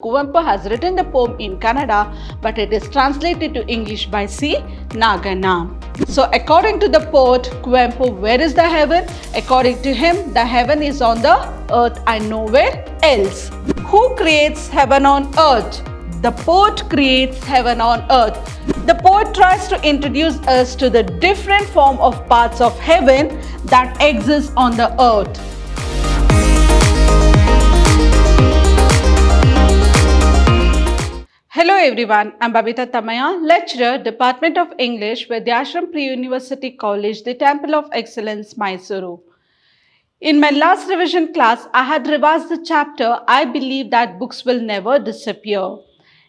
Kuvempu has written the poem in Kannada, but it is translated to English by C. Nagana. So according to the poet Kuvempu, where is the heaven? According to him, the heaven is on the earth and nowhere else. Who creates heaven on earth? The poet creates heaven on earth. The poet tries to introduce us to the different form of parts of heaven that exist on the earth. Hello everyone, I'm Babita Tamaya, lecturer, Department of English, Vidhyaashram Pre-University College, the Temple of Excellence, Mysuru. In my last revision class, I had revised the chapter, I Believe That Books Will Never Disappear.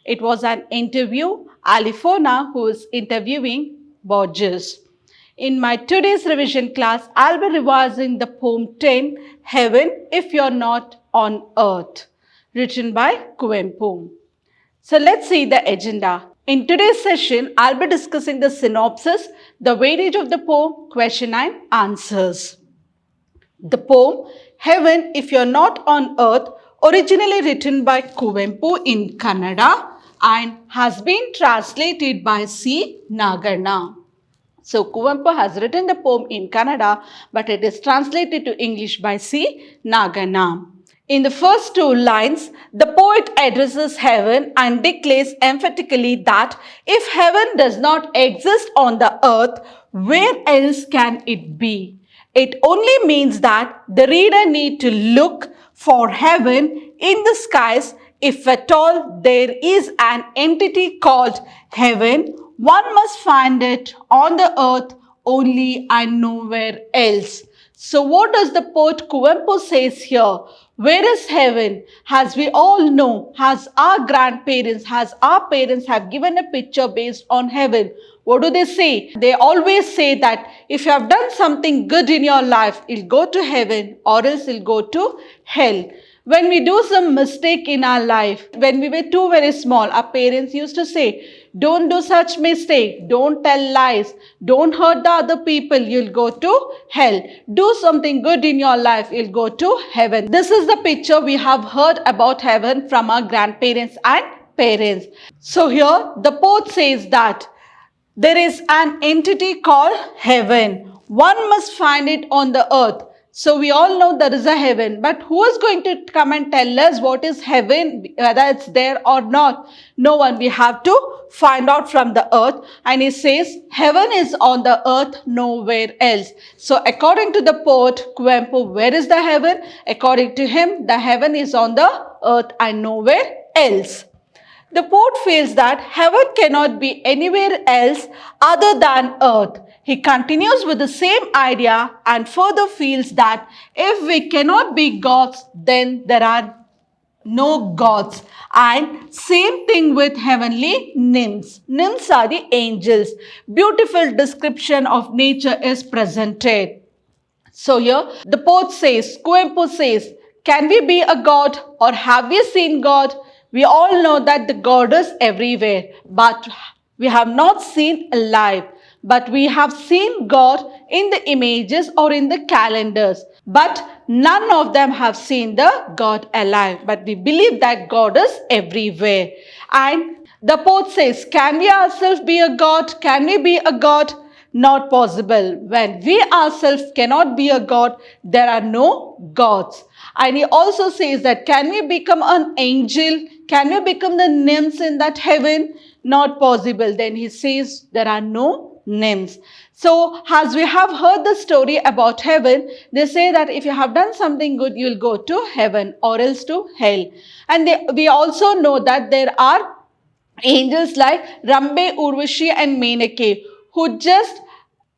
It was an interview, Alifona, who is interviewing Borges. In my today's revision class, I'll be revising the poem 10, Heaven If You're Not on Earth, written by Kuvempu. So let's see the agenda. In today's session, I'll be discussing the synopsis, the weightage of the poem, question and answers. The poem, Heaven If You're Not on Earth, originally written by Kuvempu in Kannada and has been translated by C. Nagana. So Kuvempu has written the poem in Kannada, but it is translated to English by C. Nagana. In the first two lines, the poet addresses heaven and declares emphatically that if heaven does not exist on the earth, where else can it be? It only means that the reader needs to look for heaven in the skies. If at all there is an entity called heaven, one must find it on the earth only and nowhere else. So what does the poet Kuvempu says here? Where is heaven? As we all know, as our grandparents, as our parents have given a picture based on heaven. What do they say? They always say that if you have done something good in your life, you'll go to heaven or else you'll go to hell. When we do some mistake in our life, when we were too very small, our parents used to say, don't do such mistake, don't tell lies, don't hurt the other people, you'll go to hell. Do something good in your life, you'll go to heaven. This is the picture we have heard about heaven from our grandparents and parents. So here the poet says that there is an entity called heaven. One must find it on the earth. So we all know there is a heaven, but who is going to come and tell us what is heaven, whether it's there or not? No one. We have to find out from the earth. And he says, heaven is on the earth, nowhere else. So according to the poet Kuvempu, where is the heaven? According to him, the heaven is on the earth and nowhere else. The poet feels that heaven cannot be anywhere else other than earth. He continues with the same idea and further feels that if we cannot be gods, then there are no gods. And same thing with heavenly nymphs. Nymphs are the angels. Beautiful description of nature is presented. So here the poet says, Kuvempu says, can we be a god or have we seen God? We all know that the God is everywhere, but we have not seen alive. But we have seen God in the images or in the calendars. But none of them have seen the God alive. But we believe that God is everywhere. And the poet says, can we ourselves be a God? Can we be a God? Not possible. When we ourselves cannot be a God, there are no gods. And he also says that can we become an angel? Can we become the nymphs in that heaven? Not possible. Then he says there are no nymphs. So as we have heard the story about heaven, they say that if you have done something good, you will go to heaven or else to hell. And we also know that there are angels like Rambe, Urvashi and Menake who just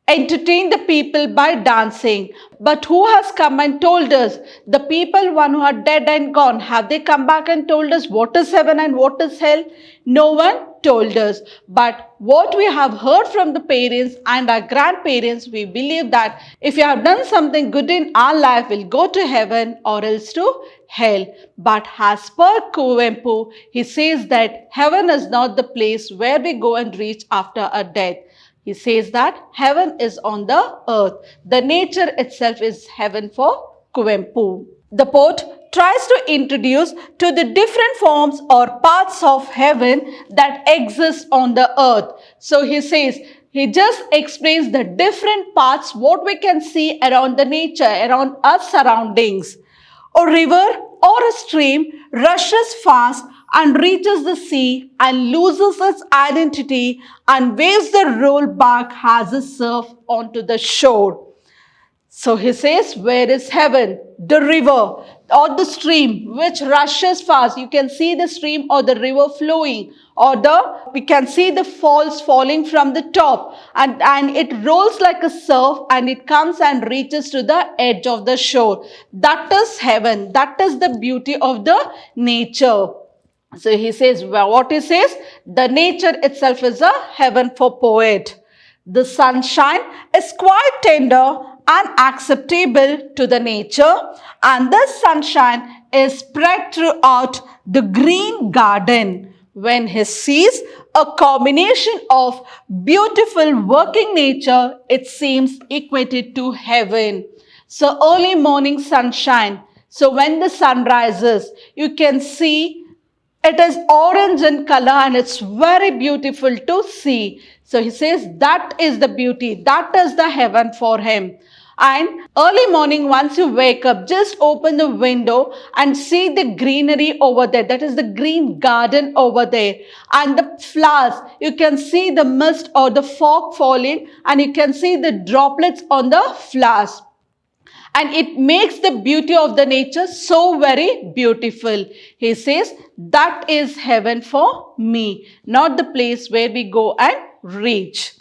entertain the people by dancing. But who has come and told us? The people one who are dead and gone. Have they come back and told us what is heaven and what is hell? No one told us. But what we have heard from the parents and our grandparents, we believe that if you have done something good in our life, we'll go to heaven or else to hell. But as per Kuvempu, he says that heaven is not the place where we go and reach after our death. He says that heaven is on the earth. The nature itself is heaven for Kuvempu. The poet tries to introduce to the different forms or parts of heaven that exist on the earth. So he says, he just explains the different parts, what we can see around the nature, around our surroundings. A river or a stream rushes fast and reaches the sea and loses its identity and waves the roll back as a surf onto the shore. So he says, where is heaven? The river or the stream which rushes fast. You can see the stream or the river flowing, or we can see the falls falling from the top, and it rolls like a surf and it comes and reaches to the edge of the shore. That is heaven. That is the beauty of the nature. So he says, well, what he says? The nature itself is a heaven for poet. The sunshine is quite tender and acceptable to the nature, and this sunshine is spread throughout the green garden. When he sees a combination of beautiful working nature, it seems equated to heaven. So early morning sunshine. So when the sun rises, you can see it is orange in color and it's very beautiful to see. So he says that is the beauty, that is the heaven for him. And early morning, once you wake up, just open the window and see the greenery over there. That is the green garden over there. And the flowers, you can see the mist or the fog falling, and you can see the droplets on the flowers. And it makes the beauty of the nature so very beautiful. He says, that is heaven for me, not the place where we go and reach.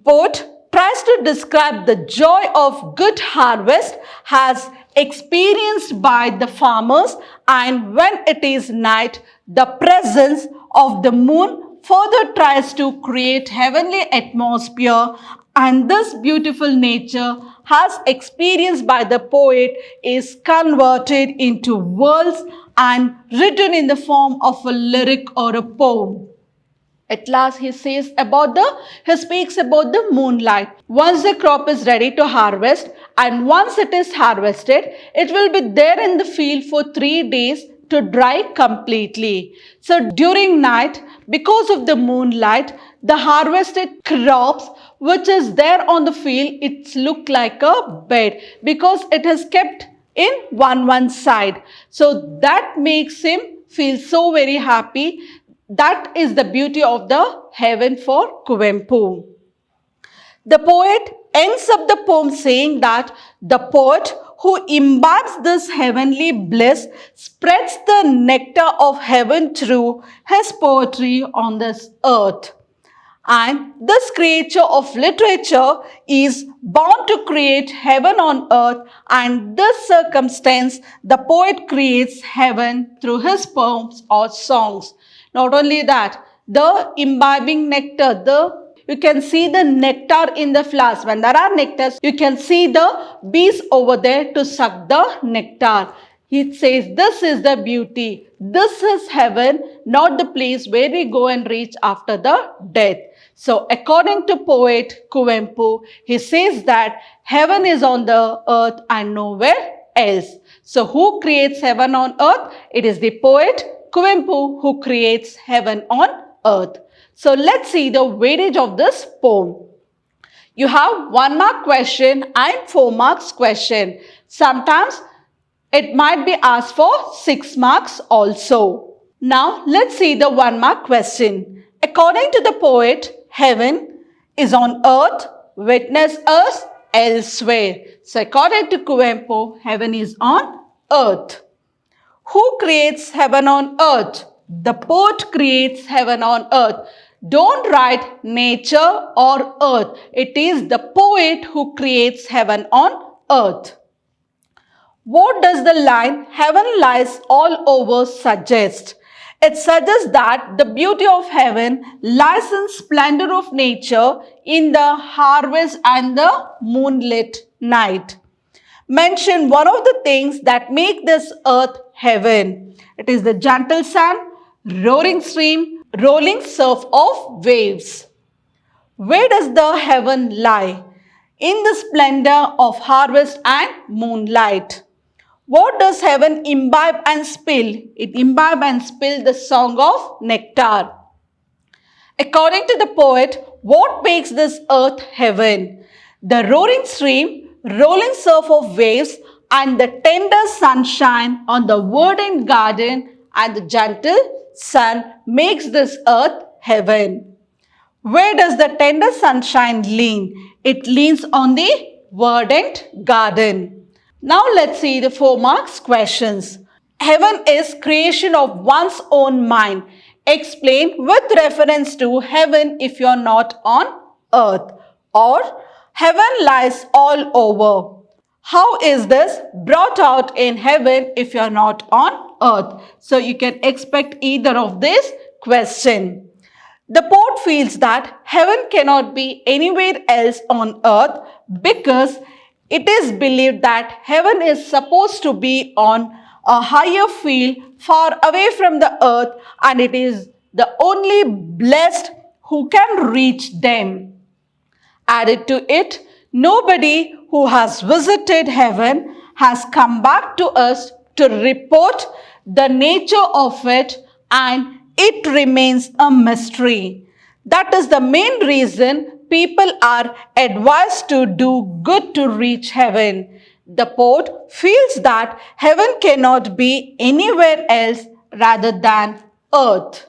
Poet tries to describe the joy of good harvest as experienced by the farmers, and when it is night, the presence of the moon further tries to create heavenly atmosphere, and this beautiful nature as experienced by the poet is converted into words and written in the form of a lyric or a poem. At last he speaks about the moonlight. Once the crop is ready to harvest, and once it is harvested, it will be there in the field for 3 days to dry completely. So during night, because of the moonlight, the harvested crops which is there on the field, it look like a bed because it is kept in one side. So that makes him feel so very happy. That is the beauty of the heaven for Kuvempu. The poet ends up the poem saying that the poet who imbibes this heavenly bliss spreads the nectar of heaven through his poetry on this earth. And this creature of literature is bound to create heaven on earth, and this circumstance, the poet creates heaven through his poems or songs. Not only that, the imbibing nectar, you can see the nectar in the flowers. When there are nectars, you can see the bees over there to suck the nectar. He says this is the beauty. This is heaven, not the place where we go and reach after the death. So according to poet Kuvempu, he says that heaven is on the earth and nowhere else. So who creates heaven on earth? It is the poet Kuvempu who creates heaven on earth. So let's see the weightage of this poem. You have 1 mark question and 4 marks question. Sometimes it might be asked for 6 marks also. Now let's see the 1 mark question. According to the poet, heaven is on earth, witness us elsewhere. So according to Kuvempu, heaven is on earth. Who creates heaven on earth? The poet creates heaven on earth. Don't write nature or earth. It is the poet who creates heaven on earth. What does the line heaven lies all over suggest? It suggests that the beauty of heaven lies in splendor of nature in the harvest and the moonlit night. Mention one of the things that make this earth heaven. It is the gentle sun, roaring stream, rolling surf of waves. Where does the heaven lie? In the splendor of harvest and moonlight. What does heaven imbibe and spill? It imbibe and spill the song of nectar. According to the poet, what makes this earth heaven? The roaring stream, rolling surf of waves, and the tender sunshine on the verdant garden and the gentle sun makes this earth heaven. Where does the tender sunshine lean? It leans on the verdant garden. Now let's see the 4 marks questions. Heaven is creation of one's own mind. Explain with reference to heaven if you're not on earth, or heaven lies all over. How is this brought out in heaven if you're not on earth? So you can expect either of this question. The poet feels that heaven cannot be anywhere else on earth because it is believed that heaven is supposed to be on a higher field far away from the earth, and it is the only blessed who can reach them. Added to it, nobody who has visited heaven has come back to us to report the nature of it, and it remains a mystery. That is the main reason people are advised to do good to reach heaven. The poet feels that heaven cannot be anywhere else rather than earth.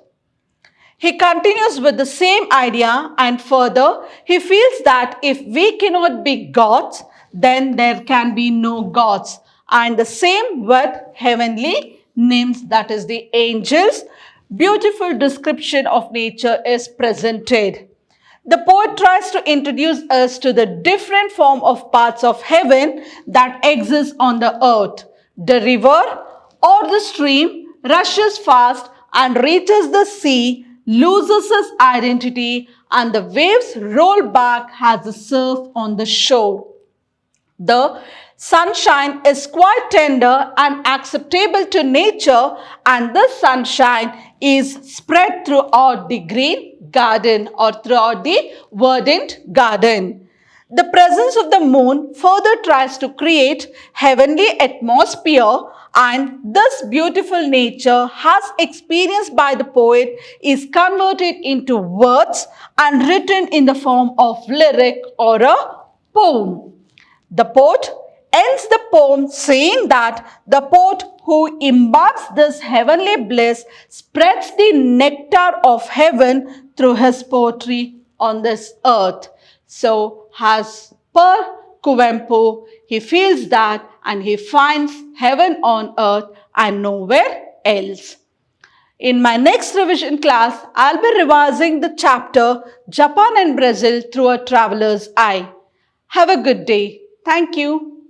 He continues with the same idea, and further, he feels that if we cannot be gods, then there can be no gods. And the same with heavenly nymphs, that is the angels. Beautiful description of nature is presented. The poet tries to introduce us to the different form of parts of heaven that exist on the earth. The river or the stream rushes fast and reaches the sea, loses its identity, and the waves roll back as the surf on the shore. The sunshine is quite tender and acceptable to nature, and this sunshine is spread throughout the green garden or throughout the verdant garden. The presence of the moon further tries to create heavenly atmosphere, and this beautiful nature as experienced by the poet is converted into words and written in the form of lyric or a poem. The poet ends the poem saying that the poet who imbibes this heavenly bliss spreads the nectar of heaven through his poetry on this earth. So, as per Kuvempu, he feels that and he finds heaven on earth and nowhere else. In my next revision class, I'll be revising the chapter Japan and Brazil through a traveler's eye. Have a good day. Thank you.